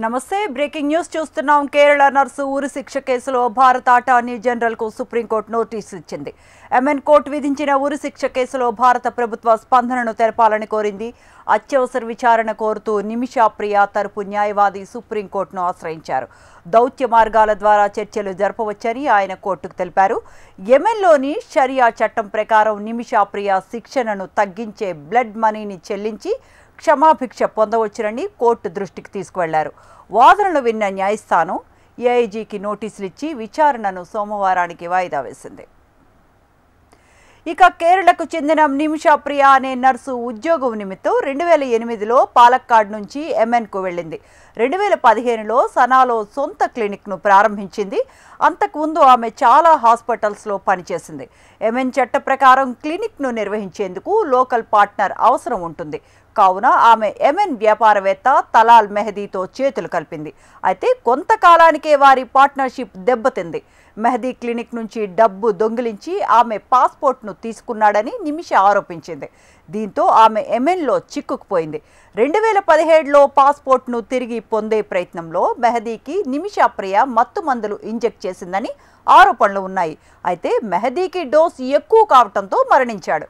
నమస్తే breaking news చూస్తున్నాం. Kerala nurse ఉరి శిక్ష కేసులో భారత అటార్నీ జనరల్కు సుప్రీంకోర్టు నోటీసు ఇచ్చింది. ఎంఎన్ కోర్టు విధించిన ఉరి శిక్ష కేసులో భారత ప్రభుత్వ స్పందనను తెలపాలని కోరింది. అత్యవసర విచారణ కోరుతూ నిమిషా ప్రియా తరపు న్యాయవాది సుప్రీంకోర్టును ఆశ్రయించారు. దౌత్య మార్గాల ద్వారా చర్చలు జరపవచ్చని ఆయన కోర్టుకు తెలిపారు. యెమెన్లోని షరియా చట్టం ప్రకారం నిమిషా ప్రియా శిక్షణను తగ్గించే బ్లడ్ మనీని చెల్లించి క్షమాభిక్ష పొందవచ్చునని కోర్టు దృష్టికి తీసుకువెళ్లారు. వాదనలు విన్న న్యాయస్థానం ఏఐజీకి నోటీసులు ఇచ్చి విచారణను సోమవారానికి వాయిదా వేసింది. ఇక కేరళకు చెందిన నిమిషా ప్రియా అనే నర్సు ఉద్యోగం నిమిత్తం 2008లో పాలక్కాడ్ నుంచి యెమెన్కు వెళ్ళింది. 2015లో సనాలో సొంత క్లినిక్ను ప్రారంభించింది. అంతకుముందు ఆమె చాలా హాస్పిటల్స్లో పనిచేసింది. యెమెన్ చట్ట ప్రకారం క్లినిక్ను నిర్వహించేందుకు లోకల్ పార్ట్నర్ అవసరం ఉంటుంది. కావున ఆమె యెమెన్ వ్యాపారవేత్త తలాల్ మెహదీతో చేతులు కలిపింది. అయితే కొంతకాలానికే వారి పార్ట్నర్షిప్ దెబ్బతింది. మెహదీ క్లినిక్ నుంచి డబ్బు దొంగిలించి ఆమె పాస్పోర్ట్ను తీసుకున్నాడని నిమిషా ఆరోపించింది. దీంతో ఆమె యెమెన్లో చిక్కుకుపోయింది. 2017లో పాస్పోర్ట్ను తిరిగి పొందే ప్రయత్నంలో మెహదీకి నిమిషా ప్రియ మత్తు మందులు ఇంజెక్ట్ చేసిందని ఆరోపణలు ఉన్నాయి. అయితే మెహదీకి డోస్ ఎక్కువ కావడంతో మరణించాడు.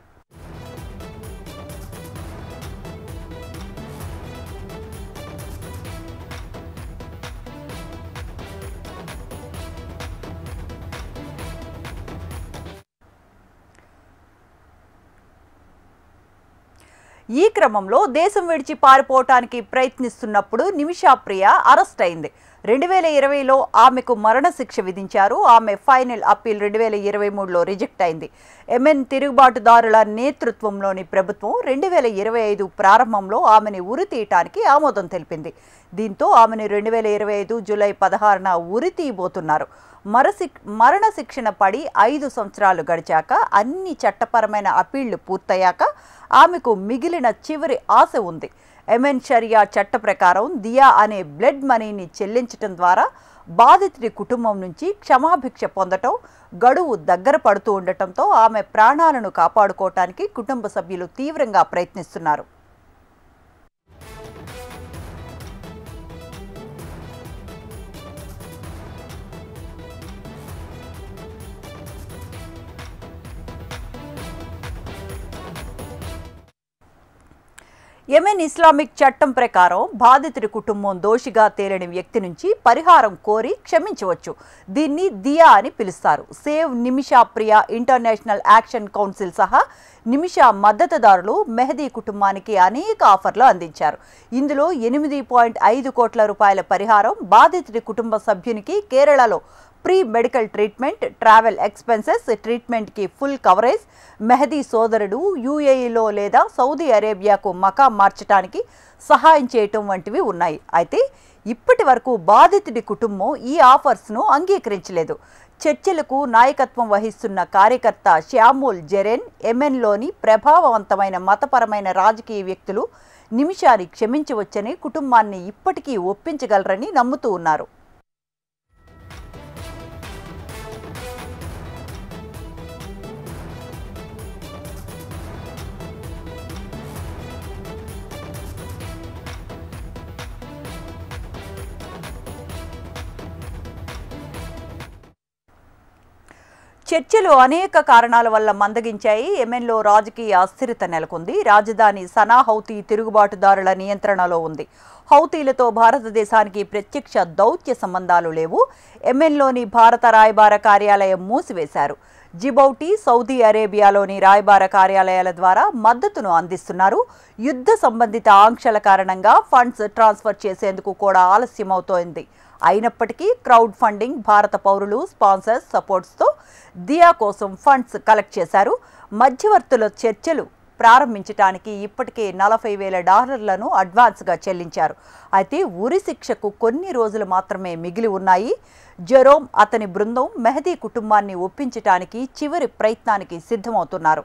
ఈ క్రమంలో దేశం విడిచి పారిపోవటానికి ప్రయత్నిస్తున్నప్పుడు నిమిషా ప్రియ అరెస్ట్ అయింది. 2020లో ఆమెకు మరణశిక్ష విధించారు. ఆమె ఫైనల్ అప్పీల్ 2023లో రిజెక్ట్ అయింది. యెమెన్ తిరుగుబాటుదారుల నేతృత్వంలోని ప్రభుత్వం 2025 ప్రారంభంలో ఆమెను ఉరి తీయటానికి ఆమోదం తెలిపింది. దీంతో ఆమెను 2025 జూలై 16న ఉరి తీయబోతున్నారు. మరణశిక్షణ పడి 5 సంవత్సరాలు గడిచాక అన్ని చట్టపరమైన అప్పీళ్లు పూర్తయ్యాక ఆమెకు మిగిలిన చివరి ఆశ ఉంది. యెమెన్ షరియా చట్ట ప్రకారం దియా అనే బ్లడ్ మనీని చెల్లించడం ద్వారా బాధితుడి కుటుంబం నుంచి క్షమాభిక్ష పొందటం గడువు దగ్గర పడుతూ ఉండటంతో ఆమె ప్రాణాలను కాపాడుకోవటానికి కుటుంబ సభ్యులు తీవ్రంగా ప్రయత్నిస్తున్నారు. యెమెన్ ఇస్లామిక్ చట్టం ప్రకారం బాధితుడి కుటుంబం దోషిగా తేలిన వ్యక్తి నుంచి పరిహారం కోరి క్షమించవచ్చు. దీన్ని దియా అని పిలుస్తారు. Save Nimisha Priya international action council సహా నిమిషా మద్దతుదారులు మెహదీ కుటుంబానికి అనేక ఆఫర్లు అందించారు. ఇందులో 8.5 కోట్ల రూపాయల పరిహారం, బాధితుడి కుటుంబ సభ్యునికి కేరళలో pre medical treatment, travel expenses, ట్రీట్మెంట్కి ఫుల్ కవరేజ్, మెహదీ సోదరుడు యూఏఈలో లేదా సౌదీ అరేబియాకు మకాం మార్చడానికి సహాయం చేయటం వంటివి ఉన్నాయి. అయితే ఇప్పటి వరకు బాధితుడి కుటుంబం ఈ ఆఫర్స్ను అంగీకరించలేదు. చర్చలకు నాయకత్వం వహిస్తున్న కార్యకర్త శ్యామూల్ జెరెన్ యెమెన్లోని ప్రభావవంతమైన మతపరమైన రాజకీయ వ్యక్తులు నిమిషాని క్షమించవచ్చని కుటుంబాన్ని ఇప్పటికీ ఒప్పించగలరని నమ్ముతూ ఉన్నారు. చర్చలు అనేక కారణాల వల్ల మందగించాయి. యెమెన్లో రాజకీయ అస్థిరత నెలకొంది. రాజధాని సనా హౌతీ తిరుగుబాటుదారుల నియంత్రణలో ఉంది. హౌతీలతో భారతదేశానికి ప్రత్యక్ష దౌత్య సంబంధాలు లేవు. యెమెన్లోని భారత రాయబార కార్యాలయం మూసివేశారు. జిబౌటి, సౌదీ అరేబియాలోని రాయబార కార్యాలయాల ద్వారా మద్దతును అందిస్తున్నారు. యుద్ధ సంబంధిత ఆంక్షల కారణంగా ఫండ్స్ ట్రాన్స్ఫర్ చేసేందుకు కూడా ఆలస్యమవుతోంది. అయినప్పటికీ క్రౌడ్ ఫండింగ్, భారత పౌరులు, స్పాన్సర్స్ సపోర్ట్స్తో దియా కోసం ఫండ్స్ కలెక్ట్ చేశారు. మధ్యవర్తుల చర్చలు ప్రారంభించడానికి ఇప్పటికే $40,000 అడ్వాన్స్గా చెల్లించారు. అయితే ఉరి శిక్షకు కొన్ని రోజులు మాత్రమే మిగిలి ఉన్నాయి. జెరోమ్, అతని బృందం మెహదీ కుటుంబాన్ని ఒప్పించటానికి చివరి ప్రయత్నానికి సిద్ధమవుతున్నారు.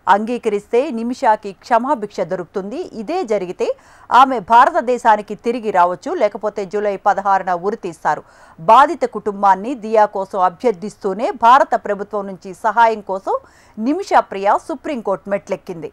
అంగీకరిస్తే నిమిషాకి క్షమాభిక్ష దొరుకుతుంది. ఇదే జరిగితే ఆమె భారతదేశానికి తిరిగి రావచ్చు, లేకపోతే జూలై 16న ఉరి తీస్తారు. బాధిత కుటుంబాన్ని దియా కోసం అభ్యర్థిస్తూనే భారత ప్రభుత్వం నుంచి సహాయం కోసం నిమిషా ప్రియ సుప్రీంకోర్టు మెట్లెక్కింది.